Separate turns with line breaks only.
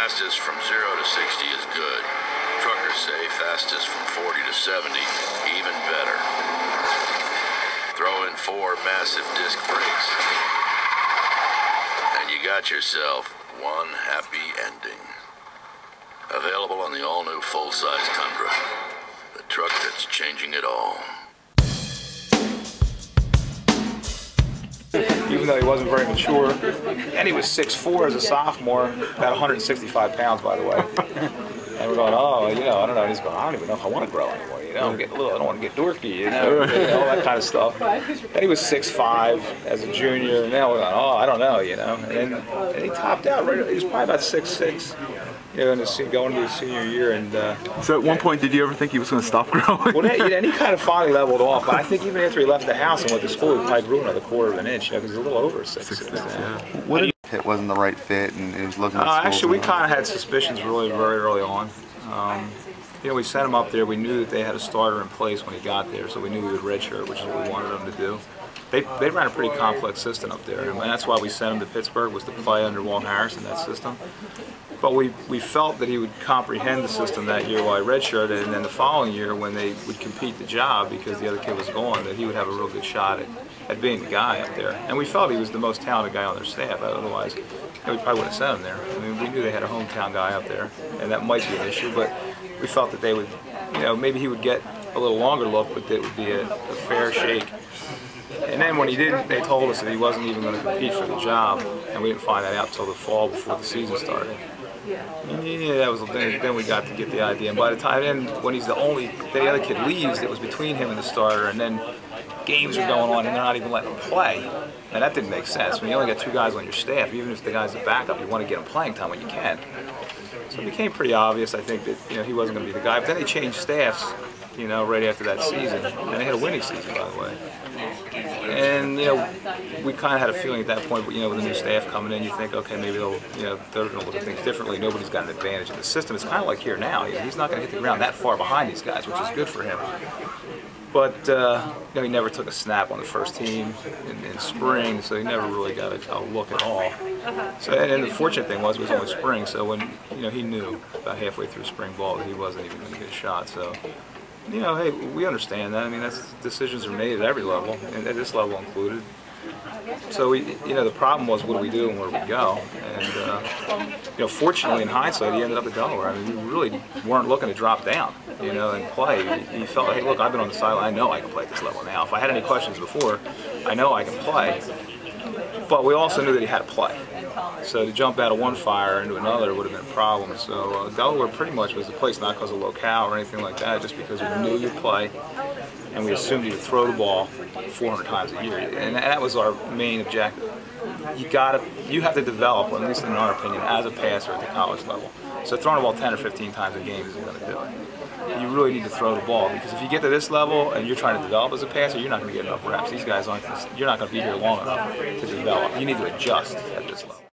Fastest from 0 to 60 is good. Truckers say fastest from 40 to 70, even better. Throw in 4 massive disc brakes, and you got yourself one happy ending. Available on the all-new full-size Tundra, the truck that's changing it all.
Even though he wasn't very mature, and he was 6'4" as a sophomore, about 165 pounds, by the way. And we're going, oh, you know, I don't know. And he's going, I don't even know if I want to grow anymore. You know, I'm getting a little, I don't want to get dorky, you know, all that kind of stuff. Then he was 6'5" as a junior, and now we're going, oh, I don't know, you know. And he topped out right. He was probably about 6'6", you know, going into his senior year. And
so at one point, did you ever think he was going to stop growing?
Well, then he kind of finally leveled off. But I think even after he left the house and went to school, he probably grew another quarter of an inch, you know, because he's a little over 6'6".
Yeah. What did it wasn't the right fit, and it was looking at school?
Actually, we kind of had suspicions really very early on. You know, we sent him up there. We knew that they had a starter in place when he got there, so we knew he would redshirt, which is what we wanted him to do. They ran a pretty complex system up there, and that's why we sent him to Pittsburgh, was to play under Walt Harris in that system. But we felt that he would comprehend the system that year while he redshirted, and then the following year when they would compete the job because the other kid was gone, that he would have a real good shot at being the guy up there. And we felt he was the most talented guy on their staff. Otherwise, we probably wouldn't have sent him there. I mean, we knew they had a hometown guy up there, and that might be an issue, but we felt that they would, you know, maybe he would get a little longer look, but it would be a fair shake. And then when he didn't, they told us that he wasn't even going to compete for the job, and we didn't find that out until the fall before the season started. And yeah, that was then we got to get the idea. And by the time then, when he's the other kid leaves, it was between him and the starter, and then games are going on and they're not even letting him play. And that didn't make sense. When you only got 2 guys on your staff, even if the guy's the backup, you want to get him playing time when you can. So it became pretty obvious, I think, that he wasn't going to be the guy. But then they changed staffs, right after that season, and they had a winning season, by the way. And we kind of had a feeling at that point, with the new staff coming in, you think, okay, maybe they're going to look at things differently. Nobody's got an advantage in the system. It's kind of like here now. He's not going to hit the ground that far behind these guys, which is good for him. But he never took a snap on the first team in spring, so he never really got a look at all. So, and the fortunate thing was it was only spring, so when he knew about halfway through spring ball that he wasn't even going to get a shot. So, hey, we understand that. I mean, decisions are made at every level, and at this level included. So the problem was, what do we do and where do we go? And fortunately, in hindsight, he ended up at Delaware. I mean, we really weren't looking to drop down, and play. He felt, hey, look, I've been on the sideline. I know I can play at this level now. If I had any questions before, I know I can play. But we also knew that he had to play. So to jump out of one fire into another would have been a problem. So Delaware pretty much was the place, not because of locale or anything like that, just because we knew he'd play, and we assumed he would throw the ball 400 times a year. And that was our main objective. You have to develop, at least in our opinion, as a passer at the college level. So throwing the ball 10 or 15 times a game isn't going to do it. You really need to throw the ball, because if you get to this level and you're trying to develop as a passer, you're not going to get enough reps. These guys you're not going to be here long enough to develop. You need to adjust at this level.